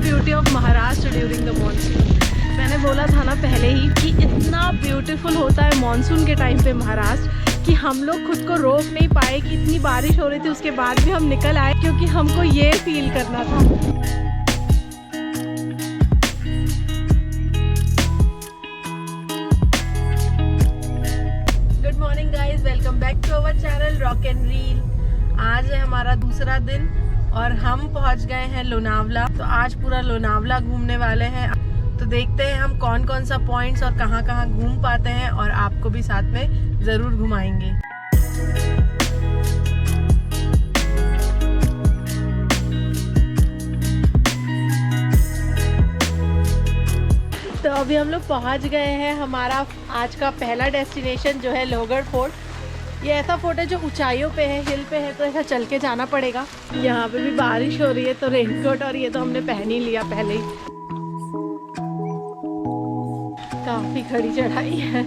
Beauty of Maharashtra during the monsoon. मैंने बोला था ना पहले ही कि इतना ब्यूटीफुल होता है मॉनसून के टाइम पे महाराष्ट्र कि हम लोग खुद को रोक नहीं पाए कि इतनी बारिश हो रही थी, उसके बाद भी हम निकल आए क्योंकि हमको ये फील करना था। Good morning guys, welcome back to our channel rock and reel. आज है हमारा दूसरा दिन और हम पहुंच गए हैं लोनावला। तो आज पूरा लोनावला घूमने वाले हैं। तो देखते हैं हम कौन कौन सा पॉइंट्स और कहां कहां घूम पाते हैं और आपको भी साथ में ज़रूर घुमाएंगे। तो अभी हम लोग पहुंच गए हैं। हमारा आज का पहला डेस्टिनेशन जो है लोहगढ़ फोर्ट। ये ऐसा फोर्ट है जो ऊंचाइयों पे है, हिल पे है, तो ऐसा चल के जाना पड़ेगा। यहाँ पे भी बारिश हो रही है तो रेनकोट और ये तो हमने पहन ही लिया पहले ही। काफ़ी खड़ी चढ़ाई है,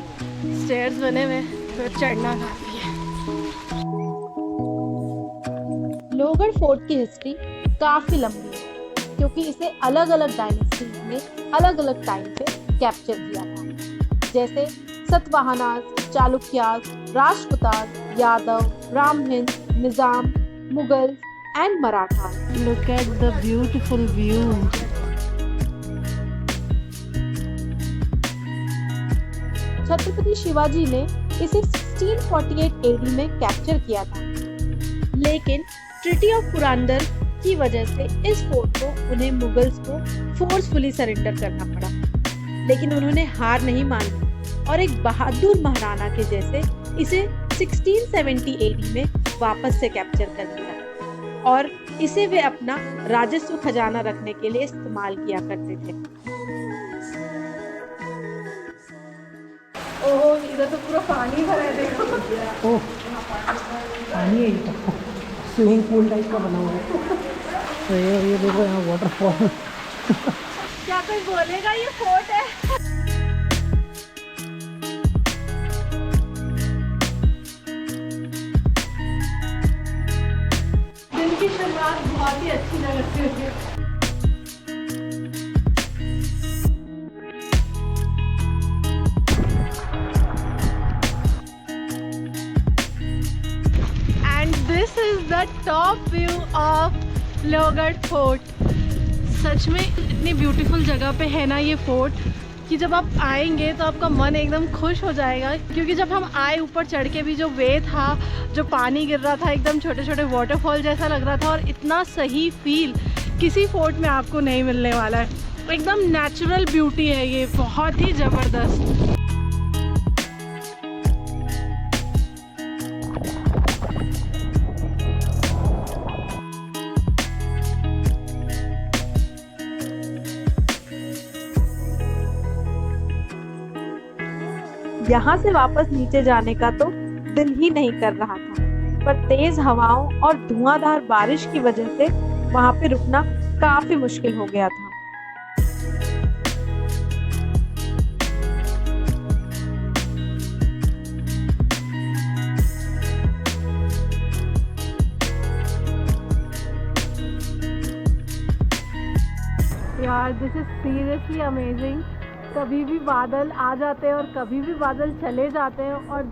स्टेयर्स बने हुए तो चढ़ना काफ़ी है। लोहगढ़ फोर्ट की हिस्ट्री काफ़ी लंबी है क्योंकि इसे अलग अलग डायनेस्टीज ने अलग अलग टाइम पे कैप्चर किया था, जैसे Satavahanas, Chalukyas, Rashtrakutas, Yadav, Brahman, Nizam, Mughal and Maratha. Look at the beautiful view. Chhatrapati Shivaji ने इसे 1648 एडी में कैप्चर किया था, लेकिन ट्रीटी ऑफ पुरंदर की वजह से इस फोर्ट को उन्हें मुगल्स को फोर्सफुली सरेंडर करना पड़ा। लेकिन उन्होंने हार नहीं मानी और एक बहादुर महाराणा के जैसे इसे 1670 एडी में वापस से कैप्चर कर लिया और इसे वे अपना राजस्व खजाना रखने के लिए इस्तेमाल किया करते थे। ओह, इधर तो पूरा पानी भरा है, देखो। ओह, पानी है, ये तो स्विमिंग पूल टाइप का बना हुआ है। तो ये देखो यहाँ वाटरफॉल। क्या कोई बोलेगा ये फोर्ट है? दिन की शुरुआत बहुत ही अच्छी जगह से हुई है। And this is the top view of Lohagad fort. सच में इतनी ब्यूटीफुल जगह पे है ना ये फोर्ट कि जब आप आएंगे तो आपका मन एकदम खुश हो जाएगा। क्योंकि जब हम आए ऊपर चढ़ के भी जो वे था, जो पानी गिर रहा था, एकदम छोटे छोटे वाटरफॉल जैसा लग रहा था और इतना सही फील किसी फोर्ट में आपको नहीं मिलने वाला है। एकदम नेचुरल ब्यूटी है ये, बहुत ही ज़बरदस्त। यहाँ से वापस नीचे जाने का तो दिल ही नहीं कर रहा था, पर तेज हवाओं और धुआंधार बारिश की वजह से वहाँ पे रुकना काफी मुश्किल हो गया था। यार दिस इज सीरियसली अमेजिंग। कभी भी बादल आ जाते हैं और कभी भी बादल चले जाते हैं, और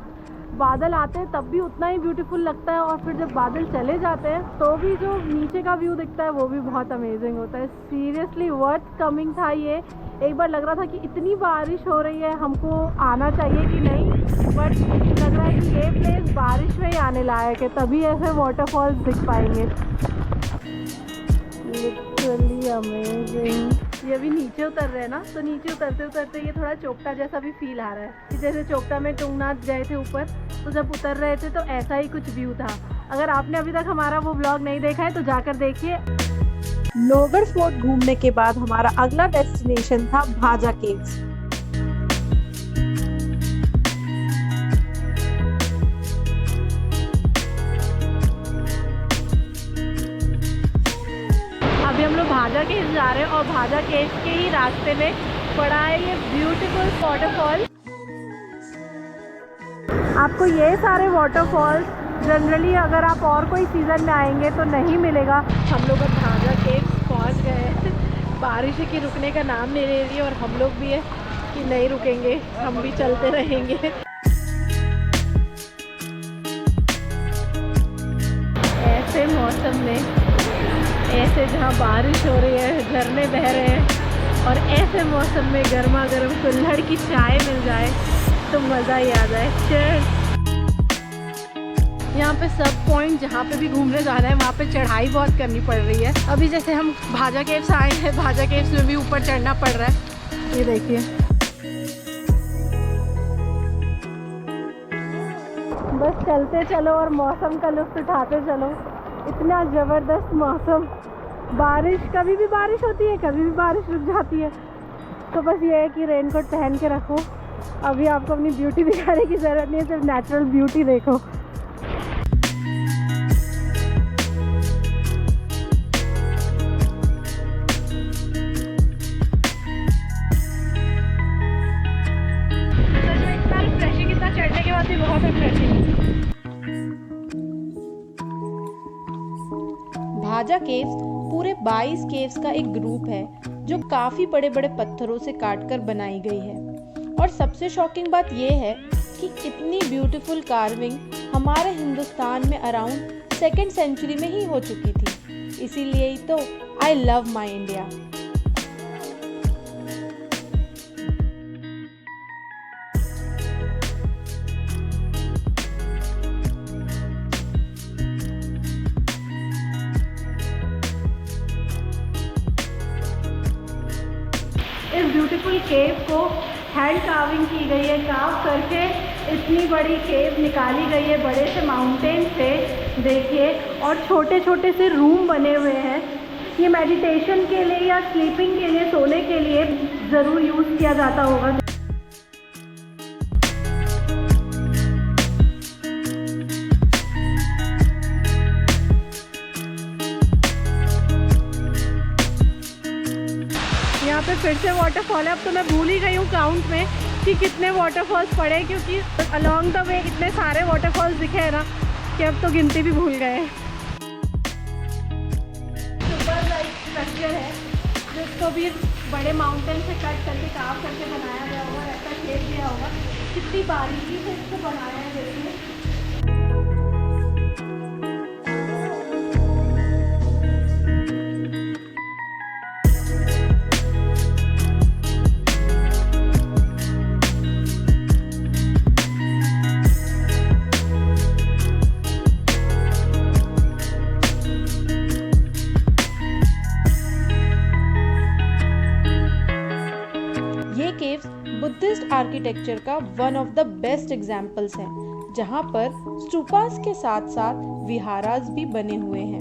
बादल आते हैं तब भी उतना ही ब्यूटीफुल लगता है, और फिर जब बादल चले जाते हैं तो भी जो नीचे का व्यू दिखता है वो भी बहुत अमेजिंग होता है। सीरियसली वर्थ कमिंग था ये। एक बार लग रहा था कि इतनी बारिश हो रही है, हमको आना चाहिए कि नहीं, बट लग रहा है कि ये प्लेस बारिश में ही आने लायक है, तभी ऐसे वाटरफॉल्स दिख पाएंगे। Literally amazing. ये अभी नीचे उतर रहे हैं ना, तो नीचे उतरते उतरते ये थोड़ा चोपटा जैसा भी फील आ रहा है कि जैसे चोपटा में तुंगनाथ गए थे ऊपर, तो जब उतर रहे थे तो ऐसा ही कुछ व्यू था। अगर आपने अभी तक हमारा वो ब्लॉग नहीं देखा है तो जाकर देखिए। लोहगढ़ फोर्ट घूमने के बाद हमारा अगला डेस्टिनेशन था भाजा केव्स। अभी हम लोग भाजा केव्स जा रहे हैं और भाजा केव्स के ही रास्ते में पड़ा है ये ब्यूटीफुल वाटरफॉल। आपको ये सारे वाटरफॉल्स जनरली अगर आप और कोई सीज़न में आएंगे तो नहीं मिलेगा। हम लोग अब भाजा केव्स पहुँच गए हैं। बारिश की रुकने का नाम नहीं ले रही है और हम लोग भी है कि नहीं रुकेंगे, हम भी चलते रहेंगे। ऐसे मौसम में, ऐसे जहाँ बारिश हो रही है, झरने बह रहे हैं और ऐसे मौसम में गर्मा गर्म कुल्हड़ की चाय मिल जाए तो मज़ा ही आ जाए। चल यहाँ पे सब पॉइंट जहाँ पे भी घूमने जाना है वहाँ पे चढ़ाई बहुत करनी पड़ रही है। अभी जैसे हम भाजा केव्स आए हैं, भाजा केव्स में भी ऊपर चढ़ना पड़ रहा है। ये देखिए, बस चलते चलो और मौसम का लुत्फ उठाते चलो। इतना ज़बरदस्त मौसम, बारिश, कभी भी बारिश होती है, कभी भी बारिश रुक जाती है। तो बस ये है कि रेनकोट पहन के रखो। अभी आपको अपनी ब्यूटी दिखाने की ज़रूरत नहीं है, सिर्फ नेचुरल ब्यूटी देखो। चढ़ने के बाद भी बहुत रिफ्रेशिंग। भाजा केव्स पूरे 22 केव्स का एक ग्रुप है जो काफी बड़े बड़े पत्थरों से काटकर बनाई गई है। और सबसे शॉकिंग बात यह है कि इतनी ब्यूटीफुल कार्विंग हमारे हिंदुस्तान में अराउंड 2nd सेंचुरी में ही हो चुकी थी। इसीलिए ही तो आई लव माई इंडिया। इस ब्यूटीफुल केव को हैंड कार्विंग की गई है, कार्व करके इतनी बड़ी केव निकाली गई है बड़े से माउंटेन से, देखिए। और छोटे छोटे से रूम बने हुए हैं। ये मेडिटेशन के लिए या स्लीपिंग के लिए, सोने के लिए ज़रूर यूज़ किया जाता होगा। यहाँ पे फिर से वाटरफॉल है। अब तो मैं भूल ही गई हूँ काउंट में कि कितने वाटरफॉल्स पड़े, क्योंकि अलोंग द वे इतने सारे वाटरफॉल्स दिखे हैं ना कि अब तो गिनती भी भूल गए। सुपर लाइक स्ट्रक्चर है जिसको भी बड़े माउंटेन से कट करके कार्व करके बनाया गया होगा, ऐसा शेप दिया होगा। कितनी बारीकी से इसको बनाया है देखिए। केव्स बुद्धिस्ट आर्किटेक्चर का one of the best examples है, जहां पर स्तूपास के साथ साथ विहारास भी बने हुए हैं।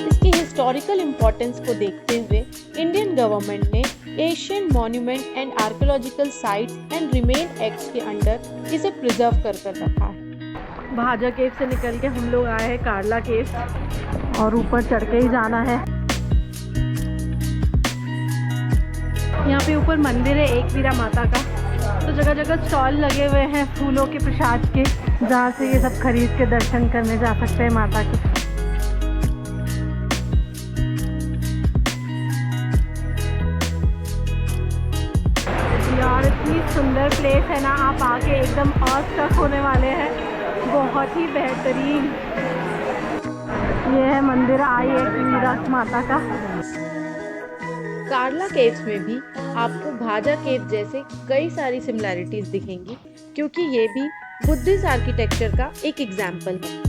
इसकी हिस्टोरिकल इम्पोर्टेंस को देखते हुए इंडियन गवर्नमेंट ने Asian monument and archaeological sites and remain act के अंडर इसे प्रिजर्व कर रखा है। भाजा केव से निकल के हम लोग आए हैं कार्ला केव और ऊपर चढ़ के ही जाना है। यहाँ पे ऊपर मंदिर है एकवीरा माता का, तो जगह जगह स्टॉल लगे हुए हैं फूलों के प्रसाद के, जहाँ से ये सब खरीद के दर्शन करने जा सकते हैं माता के। यार इतनी सुंदर प्लेस है ना, आप आके एकदम ऑस्टक होने वाले हैं। बहुत ही बेहतरीन। ये है मंदिर आई एकवीरा माता का। कार्ला केव्स में भी आपको भाजा केव जैसे कई सारी सिमिलैरिटीज दिखेंगी, क्योंकि ये भी बुद्धिस्ट आर्किटेक्चर का एक एग्जाम्पल है।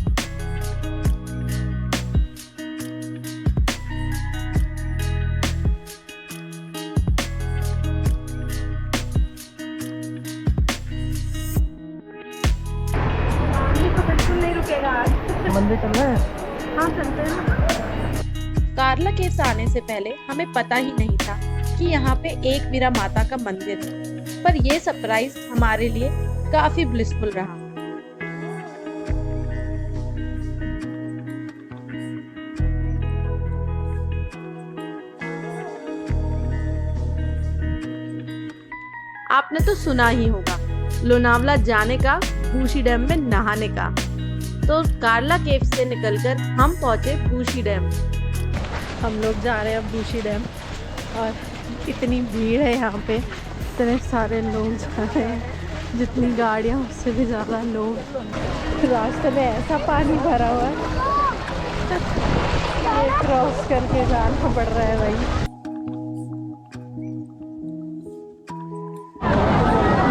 मंदिर चल रहा है। हाँ चलते हैं। कार्ला केव्स आने से पहले हमें पता ही नहीं था कि यहाँ पे एकवीरा माता का मंदिर है, पर ये सरप्राइज हमारे लिए काफी ब्लिसफुल रहा। आपने तो सुना ही होगा, लोनावला जाने का, बूशी डैम में नहाने का। तो कार्ला केव से निकलकर हम पहुंचे बूशी डैम। हम लोग जा रहे हैं अब बूशी डैम और इतनी भीड़ है यहाँ पे, इतने सारे लोग जा रहे हैं, जितनी गाड़ियाँ उससे भी ज़्यादा लोग। रास्ते में ऐसा पानी भरा हुआ है, ये क्रॉस करके जाना पड़ रहा है भाई।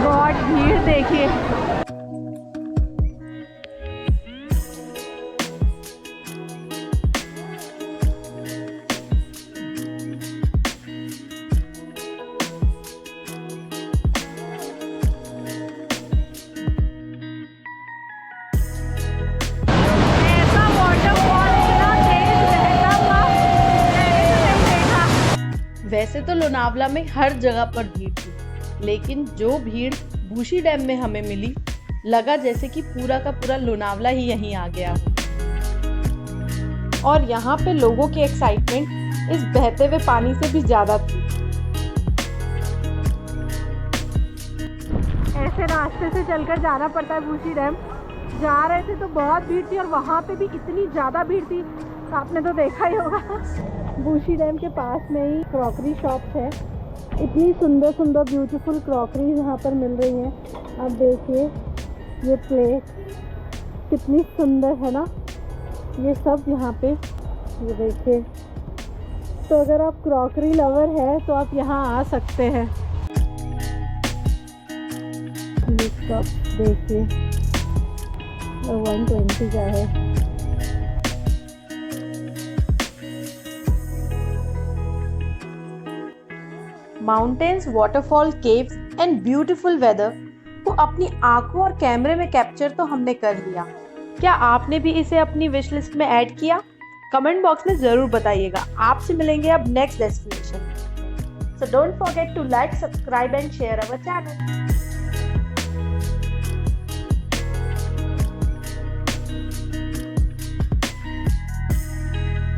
बहुत भीड़ देखिए। वैसे तो लोनावला में हर जगह पर भीड़ थी, लेकिन जो भीड़ बूशी डैम में हमें मिली, लगा जैसे कि पूरा का पूरा लोनावला ही यहीं आ गया हो। और यहाँ पे लोगों की एक्साइटमेंट इस बहते हुए पानी से भी ज्यादा थी। ऐसे रास्ते से चलकर जाना पड़ता है बूशी डैम। जा रहे थे तो बहुत भीड़ थी और वहाँ पे भी इतनी ज़्यादा भीड़ थी, आपने तो देखा ही होगा। बूशी डैम के पास में ही क्रॉकरी शॉप्स है, इतनी सुंदर सुंदर ब्यूटीफुल क्रॉकरी यहाँ पर मिल रही हैं। आप देखिए ये प्लेट कितनी सुंदर है ना, ये सब यहाँ पे, ये देखिए। तो अगर आप क्रॉकरी लवर है तो आप यहाँ आ सकते हैं। ये कप देखिए 120 का है। Mountains, waterfall, caves and beautiful weather को अपनी आंखों और कैमरे में कैप्चर तो हमने कर लिया। क्या आपने भी इसे अपनी विश लिस्ट में ऐड किया? कमेंट बॉक्स में जरूर बताइएगा। आपसे मिलेंगे अब next destination. So don't forget to like, subscribe and share our channel.